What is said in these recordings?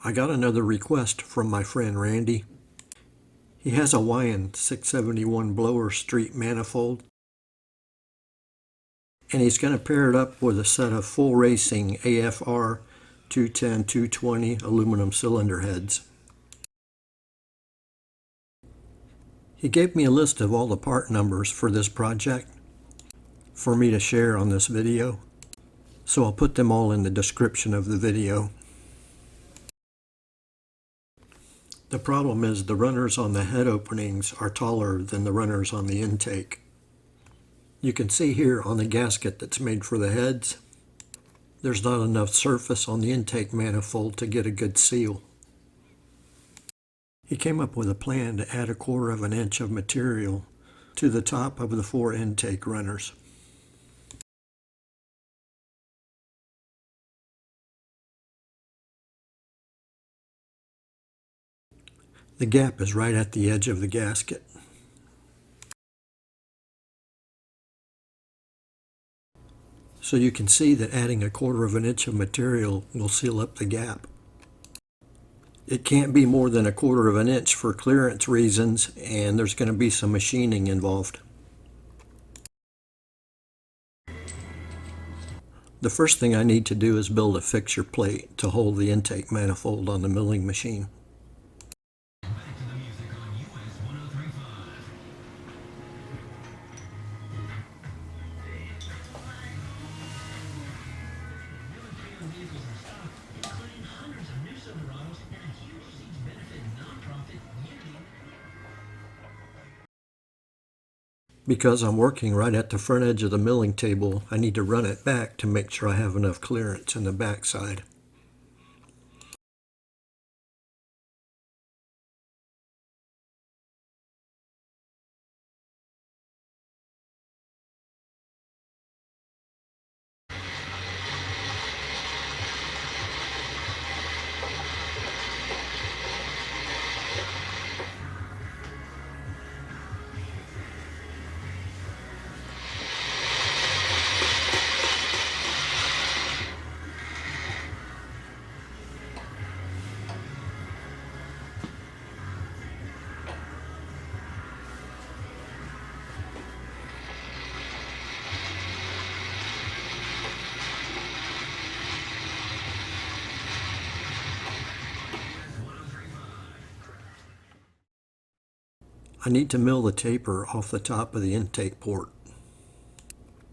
I got another request from my friend Randy. He has a Weiand 671 blower street manifold, and he's going to pair it up with a set of full racing AFR 210-220 aluminum cylinder heads. He gave me a list of all the part numbers for this project for me to share on this video, so I'll put them all in the description of the video. The problem is the runners on the head openings are taller than the runners on the intake. You can see here on the gasket that's made for the heads, there's not enough surface on the intake manifold to get a good seal. He came up with a plan to add 1/4 of an inch of material to the top of the 4 intake runners. The gap is right at the edge of the gasket. So you can see that adding 1/4 of an inch of material will seal up the gap. It can't be more than 1/4 of an inch for clearance reasons, and there's going to be some machining involved. The first thing I need to do is build a fixture plate to hold the intake manifold on the milling machine. Because I'm working right at the front edge of the milling table, I need to run it back to make sure I have enough clearance in the backside. I need to mill the taper off the top of the intake port,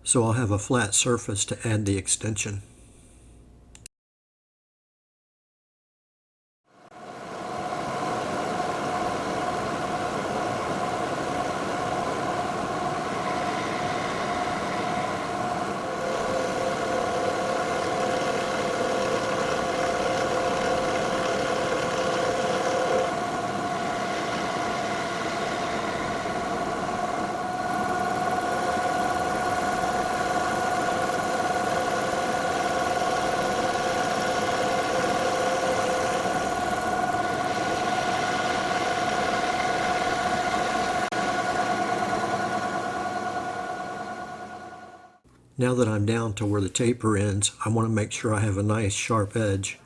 so I'll have a flat surface to add the extension. Now that I'm down to where the taper ends, I want to make sure I have a nice sharp edge.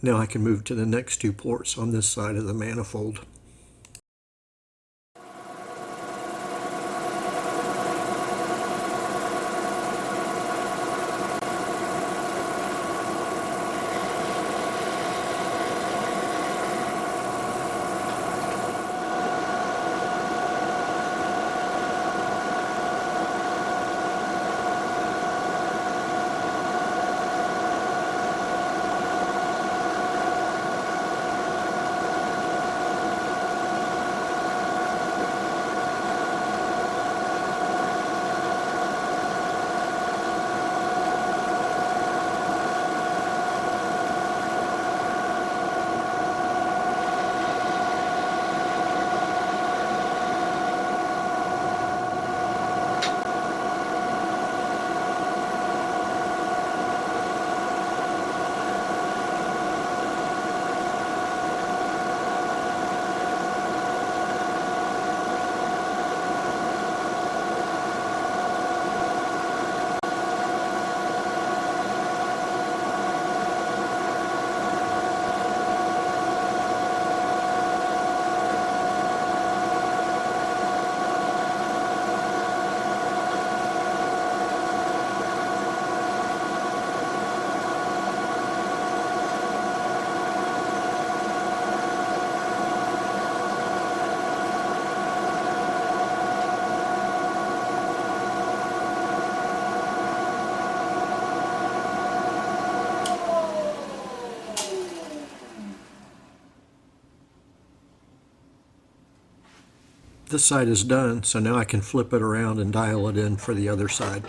Now I can move to the next 2 ports on this side of the manifold. This side is done, so now I can flip it around and dial it in for the other side.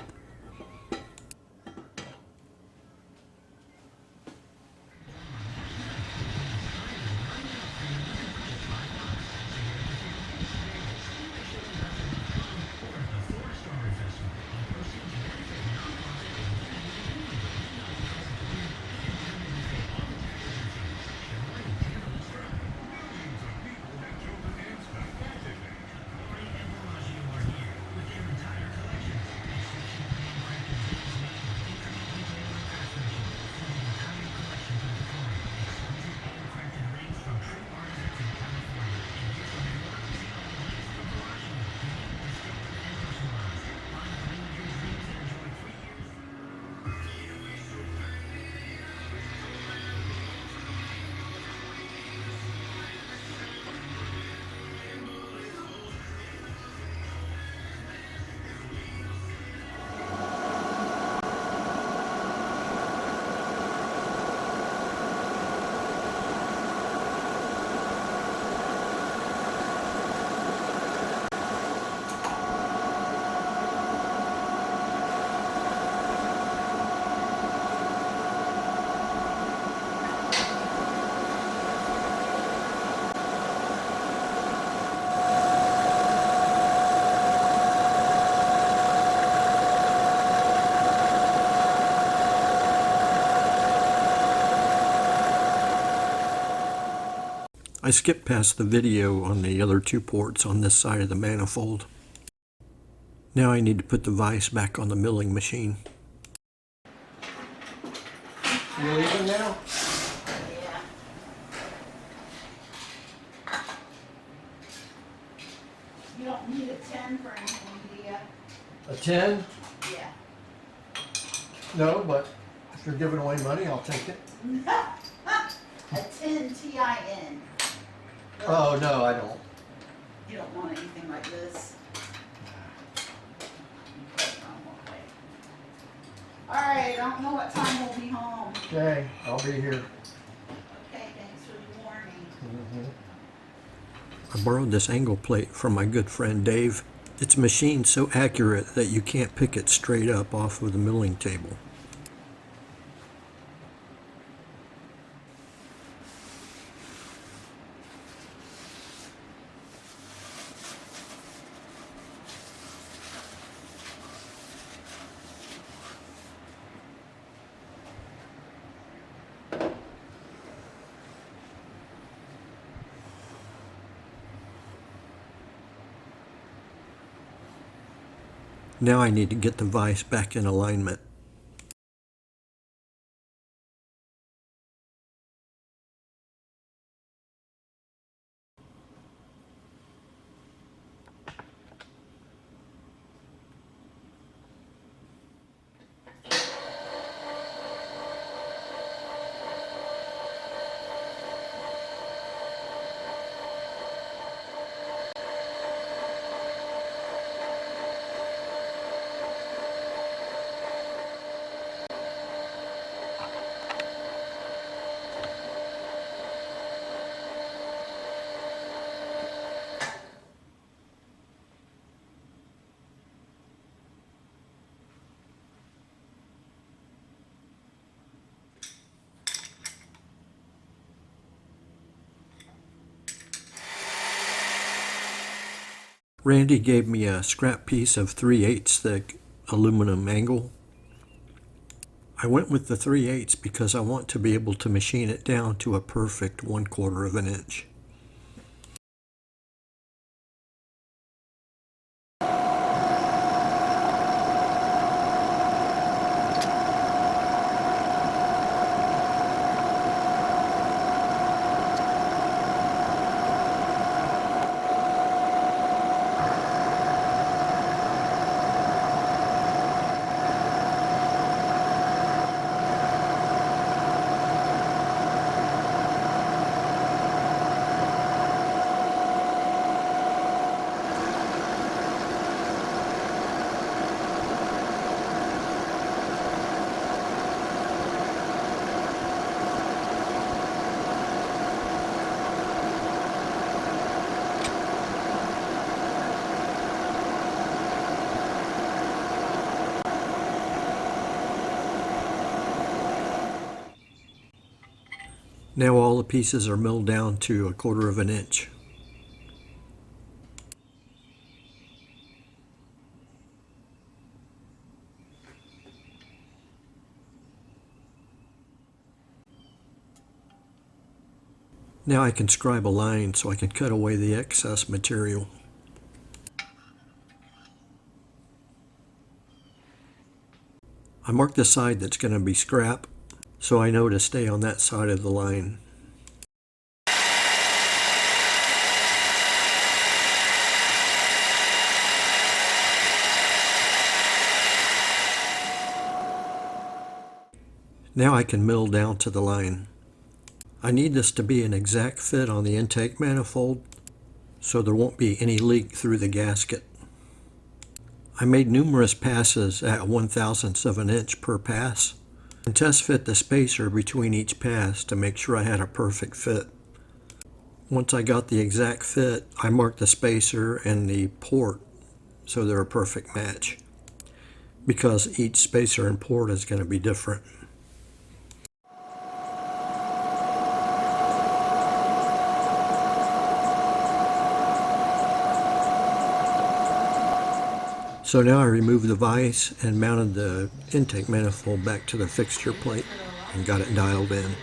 I skipped past the video on the other two ports on this side of the manifold. Now I need to put the vise back on the milling machine. You leaving now? Yeah. You don't need a 10 for anything, do you? A 10? Yeah. No, but if you're giving away money, I'll take it. A 10 TIN. Oh, no, I don't. You don't want anything like this. Alright, I don't know what time we'll be home. Okay, I'll be here. Okay, thanks for the warning. I borrowed this angle plate from my good friend Dave. It's machined so accurate that you can't pick it straight up off of the milling table. Now I need to get the vise back in alignment. Randy gave me a scrap piece of 3/8 thick aluminum angle. I went with the 3/8 because I want to be able to machine it down to a perfect 1/4 of an inch. Now all the pieces are milled down to 1/4 of an inch. Now I can scribe a line so I can cut away the excess material. I mark the side that's going to be scrap, so I know to stay on that side of the line. Now I can mill down to the line. I need this to be an exact fit on the intake manifold, so there won't be any leak through the gasket. I made numerous passes at 1/1000th of an inch per pass, and test fit the spacer between each pass to make sure I had a perfect fit. Once I got the exact fit, I marked the spacer and the port so they're a perfect match, because each spacer and port is going to be different. So now I removed the vise and mounted the intake manifold back to the fixture plate and got it dialed in.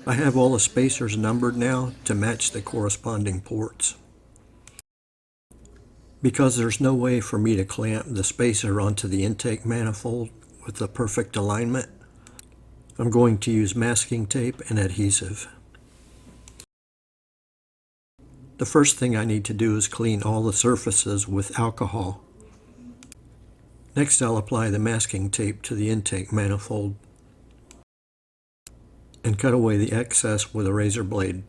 I have all the spacers numbered now to match the corresponding ports. Because there's no way for me to clamp the spacer onto the intake manifold with the perfect alignment, I'm going to use masking tape and adhesive. The first thing I need to do is clean all the surfaces with alcohol. Next, I'll apply the masking tape to the intake manifold and cut away the excess with a razor blade.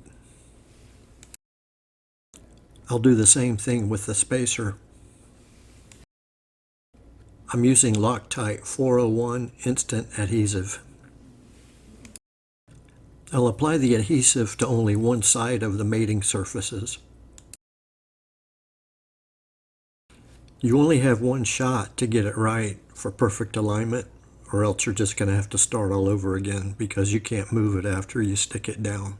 I'll do the same thing with the spacer. I'm using Loctite 401 instant adhesive. I'll apply the adhesive to only one side of the mating surfaces. You only have one shot to get it right for perfect alignment, or else you're just going to have to start all over again because you can't move it after you stick it down.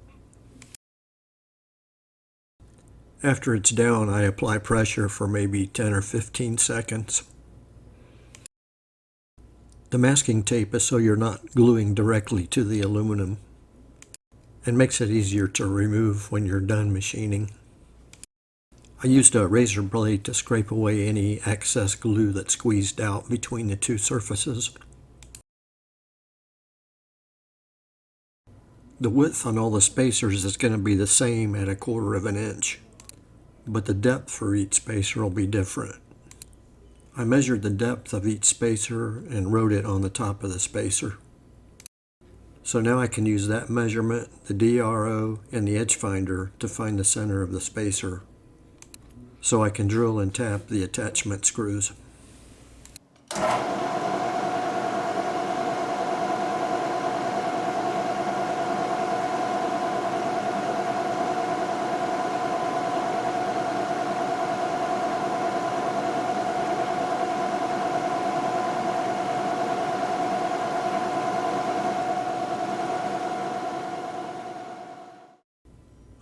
After it's down, I apply pressure for maybe 10 or 15 seconds. The masking tape is so you're not gluing directly to the aluminum, and makes it easier to remove when you're done machining. I used a razor blade to scrape away any excess glue that squeezed out between the two surfaces. The width on all the spacers is going to be the same at 1/4 of an inch, but the depth for each spacer will be different. I measured the depth of each spacer and wrote it on the top of the spacer. So now I can use that measurement, the DRO, and the edge finder to find the center of the spacer, so I can drill and tap the attachment screws.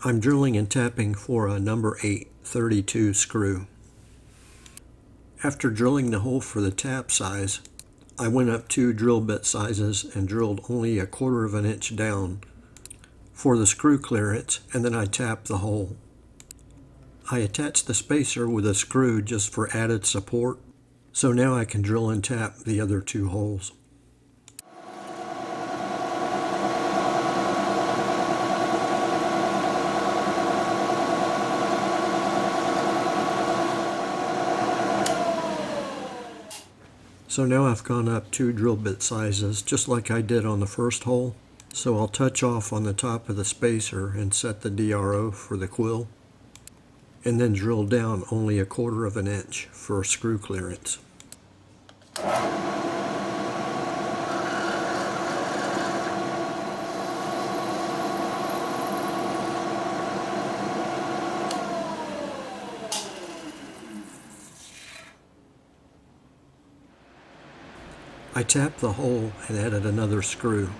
I'm drilling and tapping for a number 8 32 screw. After drilling the hole for the tap size, I went up 2 drill bit sizes and drilled only 1/4 of an inch down for the screw clearance, and then I tapped the hole. I attached the spacer with a screw just for added support, so now I can drill and tap the other 2 holes. So now I've gone up 2 drill bit sizes, just like I did on the first hole. So I'll touch off on the top of the spacer and set the DRO for the quill. and then drill down only 1/4 of an inch for screw clearance. I tapped the hole and added another screw.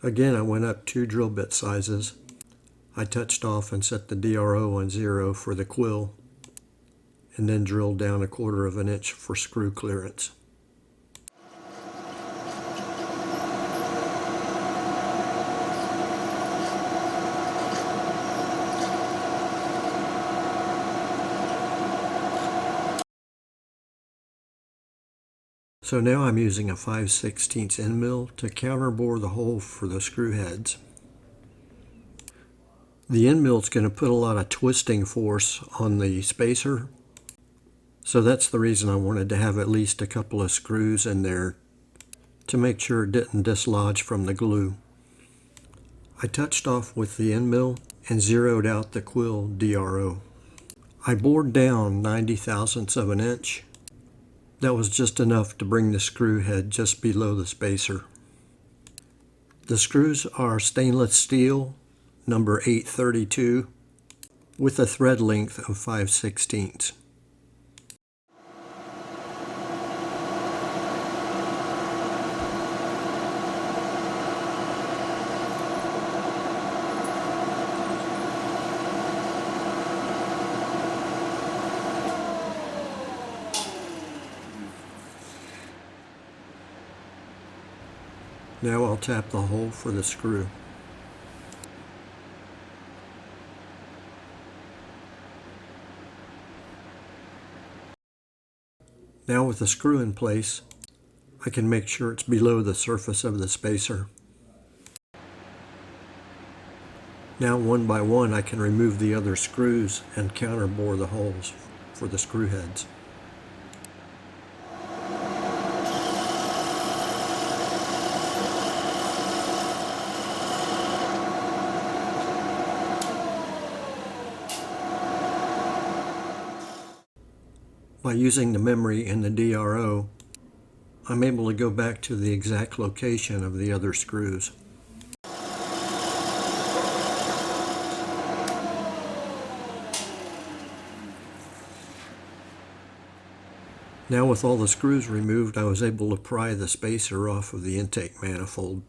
Again, I went up 2 drill bit sizes. I touched off and set the DRO on 0 for the quill, and then drilled down 1/4 of an inch for screw clearance. So now I'm using a 5/16 end mill to counterbore the hole for the screw heads. The end mill is going to put a lot of twisting force on the spacer, so that's the reason I wanted to have at least a couple of screws in there to make sure it didn't dislodge from the glue. I touched off with the end mill and zeroed out the quill DRO. I bored down 90/1000ths of an inch. That was just enough to bring the screw head just below the spacer. The screws are stainless steel, number 832, with a thread length of 5/16. Now I'll tap the hole for the screw. Now with the screw in place, I can make sure it's below the surface of the spacer. Now one by one I can remove the other screws and counterbore the holes for the screw heads. By using the memory in the DRO, I'm able to go back to the exact location of the other screws. Now with all the screws removed, I was able to pry the spacer off of the intake manifold.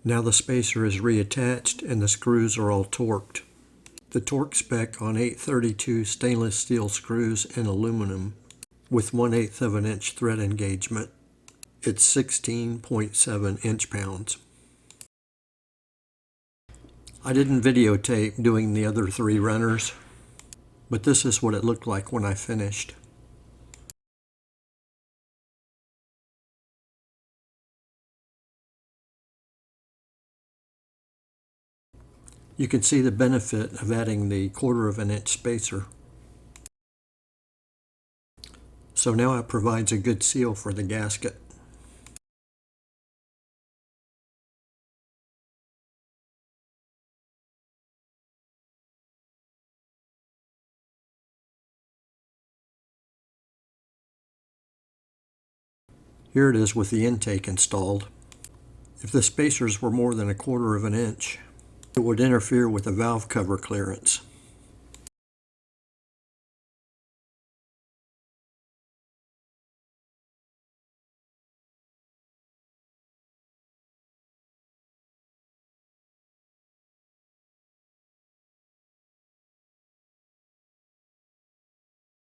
Now the spacer is reattached and the screws are all torqued. The torque spec on 832 stainless steel screws in aluminum with 1/8 of an inch thread engagement, it's 16.7 inch-pounds. I didn't videotape doing the other 3 runners, but this is what it looked like when I finished. You can see the benefit of adding the 1/4 of an inch spacer. So now it provides a good seal for the gasket. Here it is with the intake installed. If the spacers were more than 1/4 of an inch, it would interfere with the valve cover clearance.